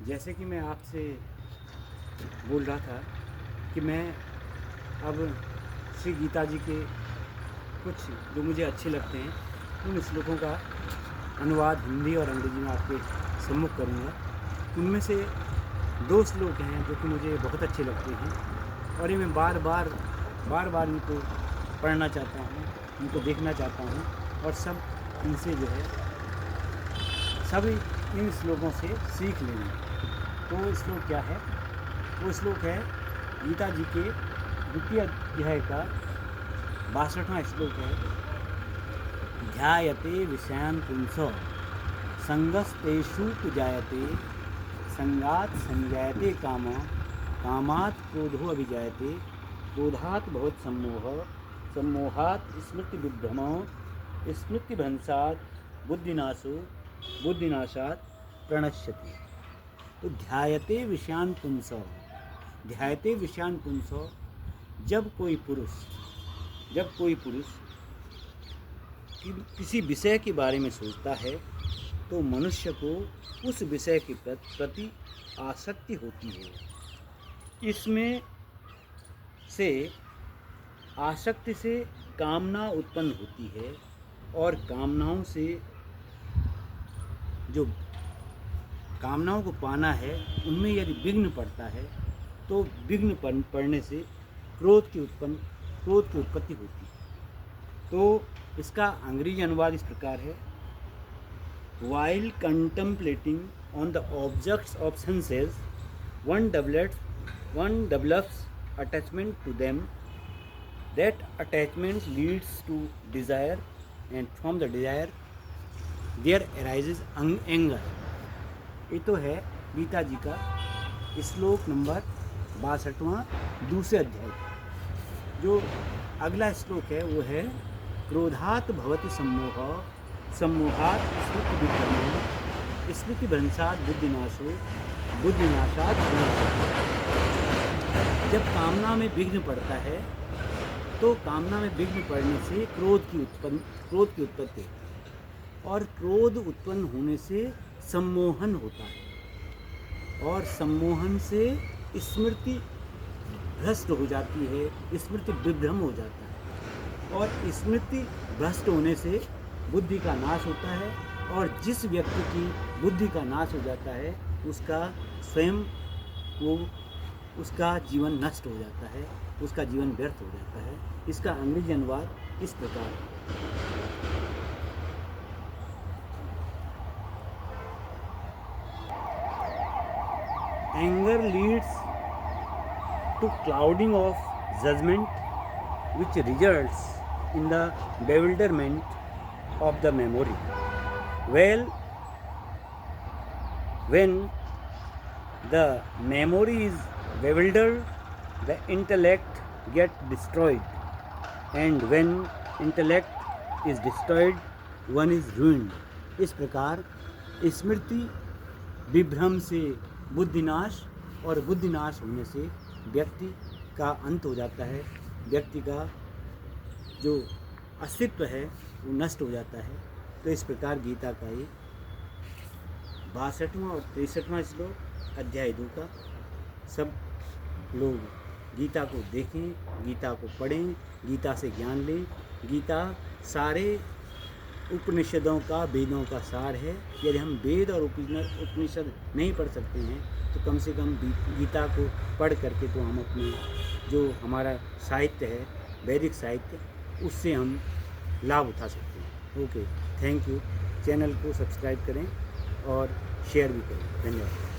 जैसे कि मैं आपसे बोल रहा था कि मैं अब श्री गीता जी के कुछ जो मुझे अच्छे लगते हैं उन श्लोकों का अनुवाद हिंदी और अंग्रेजी में आपके सम्मुख करूँगा। उनमें से 2 श्लोक हैं जो कि मुझे बहुत अच्छे लगते हैं और ये मैं बार बार इनको पढ़ना चाहता हूँ, इनको देखना चाहता हूँ और सब इनसे जो है सभी इन श्लोकों से सीख लेंगे। तो वो श्लोक क्या है? वो श्लोक है गीता जी के द्वितीय अध्याय का 62वां श्लोक है। ध्यायते विषयान् पुंसः संगस्तेषु जायते संगात् संजायते कामः कामात् क्रोधो अभिजायते क्रोधात् भवति सम्मोहः सम्मोहात् स्मृतिविभ्रमः स्मृतिभ्रंशात् बुद्धिनाशात् प्रणश्यति। तो ध्यायते विषयान् पुंसः, ध्यायते विषयान् पुंसः, जब कोई पुरुष किसी विषय के बारे में सोचता है तो मनुष्य को उस विषय के प्रति आसक्ति होती है। इसमें से आसक्ति से कामना उत्पन्न होती है और कामनाओं से जो कामनाओं को पाना है उनमें यदि विघ्न पड़ता है तो विघ्न पड़ने से क्रोध की उत्पत्ति होती है। तो इसका अंग्रेजी अनुवाद इस प्रकार है। While contemplating on the objects of senses, one develops attachment to them. That attachment leads to desire, and from the desire there arises anger. ये तो है गीता जी का श्लोक नंबर 62वां दूसरे अध्याय। जो अगला श्लोक है वो है क्रोधात् भवति सम्मोहः सम्मोहात् स्मृतिविभ्रमः स्मृतिभ्रंशात् बुद्धिनाशात् प्रणश्यति। जब कामना में विघ्न पड़ता है तो कामना में विघ्न पड़ने से क्रोध की उत्पत्ति होती है और क्रोध उत्पन्न होने से सम्मोहन होता है और सम्मोहन से स्मृति भ्रष्ट हो जाती है, स्मृति विभ्रम हो जाता है और स्मृति भ्रष्ट होने से बुद्धि का नाश होता है और जिस व्यक्ति की बुद्धि का नाश हो जाता है उसका स्वयं उसका जीवन नष्ट हो जाता है, उसका जीवन व्यर्थ हो जाता है। इसका अंग्रेजी अनुवाद इस प्रकार है। Anger leads to clouding of judgment, which results in the bewilderment of the memory. Well, when the memory is bewildered, the intellect gets destroyed, and when intellect is destroyed, one is ruined. इस प्रकार स्मृति विभ्रम से बुद्धिनाश और बुद्धिनाश होने से व्यक्ति का अंत हो जाता है, व्यक्ति का जो अस्तित्व है वो नष्ट हो जाता है। तो इस प्रकार गीता का ये 62वां और 63वां श्लोक अध्याय 2 का सब लोग गीता को देखें, गीता को पढ़ें, गीता से ज्ञान लें। गीता सारे उपनिषदों का, वेदों का सार है। यदि हम वेद और उपनिषद नहीं पढ़ सकते हैं तो कम से कम गीता को पढ़ करके तो हम अपने जो हमारा साहित्य है, वैदिक साहित्य, उससे हम लाभ उठा सकते हैं। Okay, thank you. चैनल को सब्सक्राइब करें और शेयर भी करें। धन्यवाद।